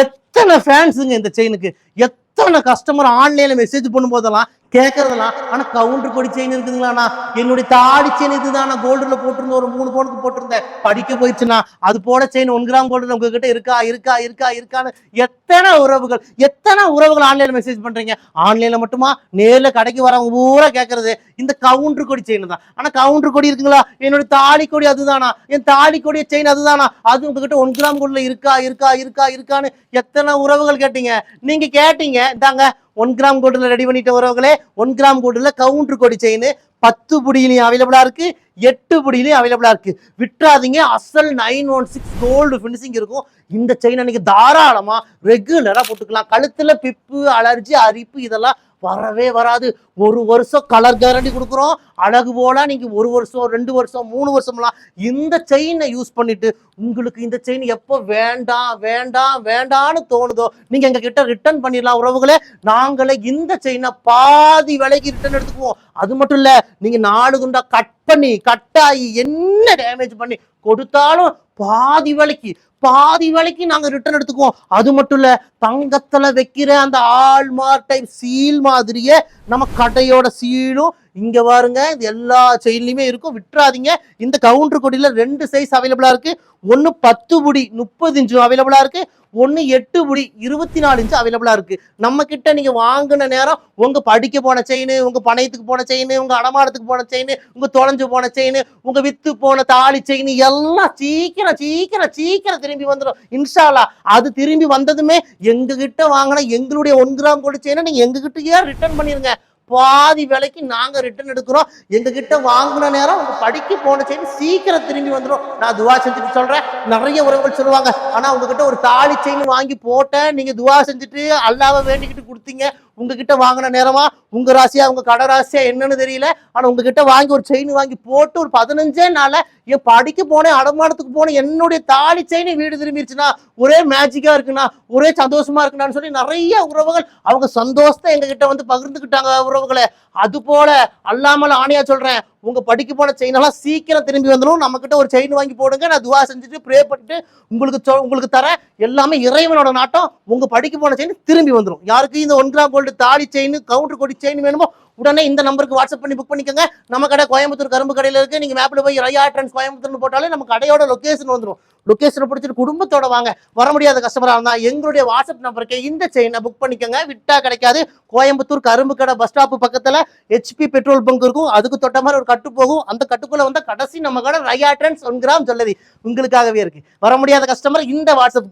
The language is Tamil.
எத்தனை ஃபேன்ஸுங்க இந்த செயினுக்கு, எத்தனை கஸ்டமர் ஆன்லைன்ல மெசேஜ் பண்ணும்போதெல்லாம் கேட்கறதெல்லாம், ஆனா கவுண்டர் கொடி செயின் இருக்குதுங்களாண்ணா, என்னுடைய தாடி செயின் இதுதான், கோல்டுல போட்டிருந்த ஒரு 3 பவுனுக்கு போட்டிருந்தேன், படிக்க போயிடுச்சுன்னா அது போட செயின் 1 கிராம் கோல்டு உங்ககிட்ட இருக்கா இருக்கா இருக்கா இருக்கான்னு எத்தனை உறவுகள் ஆன்லைன்ல மெசேஜ் பண்றீங்க. ஆன்லைன்ல மட்டுமா, நேர்ல கடைக்கு வரவங்க பூரா கேட்கறது இந்த கவுண்டர் கொடி செயின் தான். ஆனா கவுண்டர் கொடி இருக்குங்களா, என்னுடைய தாலி கொடி அதுதானா, என் தாலி கொடிய செயின் அதுதானா, அது உங்ககிட்ட 1 கிராம் கோல்டுல இருக்கா இருக்கா இருக்கா இருக்கான்னு எத்தனை உறவுகள் கேட்டீங்க. நீங்க கேட்டீங்க, இந்தாங்க 1 கிராம் கோல்டுல ரெடி பண்ணிட்ட உறவுகளே, 1 கிராம் கோல்டுல கவுண்டர் கொடி செயின் 10 புடியிலையும் அவைலபிளா இருக்கு, 8 புடியிலையும் அவைலபிளா இருக்கு. விட்டுறாதீங்க, அசல் 916 கோல்டு பினிஷிங் இருக்கும். இந்த செயினை நீங்க தாராளமா ரெகுலரா போட்டுக்கலாம். கழுத்துல பிப்பு, அலர்ஜி, அரிப்பு இதெல்லாம் வரவே வராது. 1 வருஷம் கலர் கேரண்டி கொடுக்குறோம். அழகு போல நீங்க 1 வருஷம் 2 வருஷம் 3 வருஷம்லாம் இந்த செயினை யூஸ் பண்ணிட்டு உங்களுக்கு இந்த செயின் எப்போ வேண்டாம் வேண்டாம் வேண்டான்னு தோணுதோ நீங்க எங்க கிட்ட ரிட்டர்ன் பண்ணிடலாம் உறவுகளே. நாங்களே இந்த செயினை பாதி விலைக்கு ரிட்டர்ன் எடுத்துக்குவோம். அது மட்டும் இல்ல, நீங்க 4 துண்டா கட் பண்ணி கட்டாயி என்ன டேமேஜ் பண்ணி கொடுத்தாலும் பாதி விலைக்கு நாங்க ரிட்டர்ன் எடுத்துக்குவோம். அது மட்டும் இல்ல, தங்கத்துல வைக்கிற அந்த ஆல்மார்க் டைப் சீல் மாதிரியே நம்ம கடையோட சீலும் இங்க பாருங்க, இது எல்லா செயின்லயுமே இருக்கும். விட்டுறாதீங்க. இந்த கவுண்டர் கொடியில 2 சைஸ் அவைலபிளா இருக்கு. ஒன்னு 10 புடி 30 இன்ச்சு அவைலபிளா இருக்கு, ஒன்னு 8 புடி 24 இன்ச்சு அவைலபிளா இருக்கு. நம்ம கிட்ட நீங்க வாங்கின நேரம் உங்க படிக்க போன செயின், உங்க பணையத்துக்கு போன செயின், உங்க அடமானத்துக்கு போன செயின், உங்க தொலைஞ்சு போன செயின், உங்க வித்து போன தாலி செயின் எல்லாம் சீக்கிரம் சீக்கிரம் சீக்கிரம் திரும்பி வந்துடும் இன்ஷா அல்லாஹ். அது திரும்பி வந்ததுமே எங்க கிட்ட வாங்கின எங்களுடைய 1 கிராம் கோல்டு செயினை நீங்க எங்க கிட்டயே ரிட்டர்ன் பண்ணிருங்க. பாதி விலைக்கு நாங்க ரிட்டர்ன் எடுக்கிறோம். எங்க கிட்ட வாங்கின நேரம் உங்க படிக்க போன செயின் சீக்கிரம் திரும்பி வந்துடும். நான் துவா செஞ்சுட்டு சொல்றேன். நிறைய உறவுகள் சொல்லுவாங்க, ஆனா உங்ககிட்ட ஒரு தாலி செயின் வாங்கி போட்டேன், நீங்க துவா செஞ்சுட்டு அல்லாஹ்வை வேண்டிக்கிட்டு கொடுத்தீங்க, உங்ககிட்ட வாங்கின நேரமா உங்க ராசியா உங்க கடை ராசியா என்னன்னு தெரியல, ஆனா உங்ககிட்ட வாங்கி ஒரு செயின் வாங்கி போட்டு ஒரு 15 நாள்ல என் படிக்க போனேன், அடமானத்துக்கு போனேன், என்னுடைய தாலி செயின் வீடு திரும்பிடுச்சுன்னா ஒரே மேஜிக்கா இருக்குண்ணா, ஒரே சந்தோஷமா இருக்குண்ணான்னு சொல்லி நிறைய உறவுகள் அவங்க சந்தோஷத்தை எங்க கிட்ட வந்து பகிர்ந்துக்கிட்டாங்க உறவுகளை. அது போல அல்லாமல் ஆணையா சொல்றேன், உங்க படிக்க போன செயின் எல்லாம் சீக்கிரம் திரும்பி வந்துடும். நம்ம கிட்ட ஒரு செயின் வாங்கி போடுங்க, நான் துவா செஞ்சுட்டு ப்ரே பண்ணிட்டு உங்களுக்கு தர எல்லாமே இறைவனோட நாட்டம். உங்க படிக்க போன செயின் திரும்பி வந்துடும். யாருக்கு இந்த 1 கிராம் கோல்டு தாலி செயின் கவுண்டர் கொடி செயின் வேணுமோ உடனே இந்த நம்பருக்கு வாட்ஸ்அப் பண்ணி புக் பண்ணிக்கோங்க. நம்ம கடை கோயம்புத்தூர் கரும்பு கடையில இருக்கு. நீங்க மேப்ல போய் ரயா ட்ரெண்ட்ஸ் கோயம்புத்தூர்னு போட்டாலே நம்ம கடையோட லொகேஷன் வந்துடும். லொகேஷனை பிடிச்சிட்டு குடும்பத்தோட வாங்க. வர முடியாத கஸ்டமரா இருந்தா எங்களுடைய வாட்ஸ்அப் நம்பருக்கு இந்த செயினை புக் பண்ணிக்கோங்க. விட்டா கிடைக்காது. கோயம்புத்தூர் கரும்பு கடை பஸ் ஸ்டாப் பக்கத்துல HP பெட்ரோல் பங்க் இருக்கும். அதுக்கு தொட்ட மாதிரி ஒரு கட்டு போகும். அந்த கட்டுக்குள்ள வந்து கடைசி நம்ம கடை ரயா ட்ரெண்ட்ஸ் 1 கிராம் ஜுவல்லரி உங்களுக்காகவே இருக்கு. வர முடியாத கஸ்டமர் இந்த வாட்ஸ்அப்